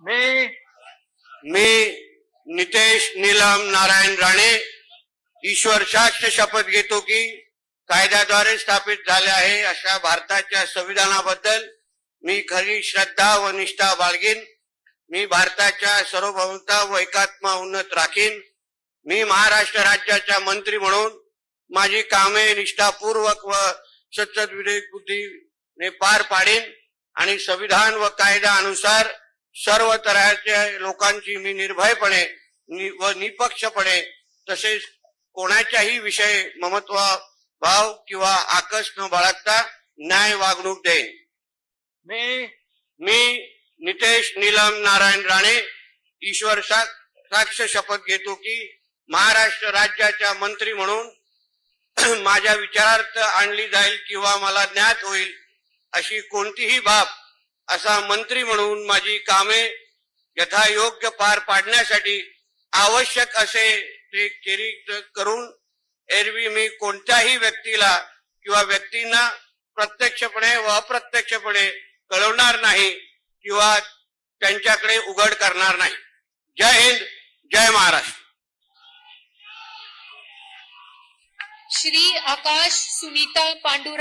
मी नितेश नीलम नारायण राणे ईश्वर साक्ष शपथ घेतो की कायद्याद्वारे स्थापित झाले आहे अशा भारताच्या संविधानाबद्दल मी खरी श्रद्धा व निष्ठा बाळगीन. मी भारताच्या सार्वभौमता व एकात्मा उन्नत राखीन. मी महाराष्ट्र राज्याचा मंत्री म्हणून माझी कामे निष्ठापूर्वक व सच्चद बुद्धीने पार पाडीन आणि संविधान व कायद्यानुसार सर्व तऱ्हेच्या लोकांची मी निर्भयपणे व निपक्षपणे तसेच कोणाच्याही विषयी ममत्व भाव किंवा आकस न बाळगता न्याय वागणूक देईन. मी नितेश नीलम नारायण राणे ईश्वर साक्ष शपथ घेतो की महाराष्ट्र राज्याच्या मंत्री म्हणून माझ्या विचारार्थ आणली जाईल किंवा मला ज्ञात होईल अशी कोणतीही बाब असा मंत्री म्हणून माझी कामे यथायोग्य पार पाडण्यासाठी आवश्यक असे ते करून एरवी मी कोणत्याही व्यक्तीला किंवा व्यक्तींना प्रत्यक्षपणे व अप्रत्यक्षपणे कळवणार नाही किंवा त्यांच्याकडे उघड करणार नाही. जय हिंद, जय महाराष्ट्र. श्री आकाश सुनीता पांडुरंग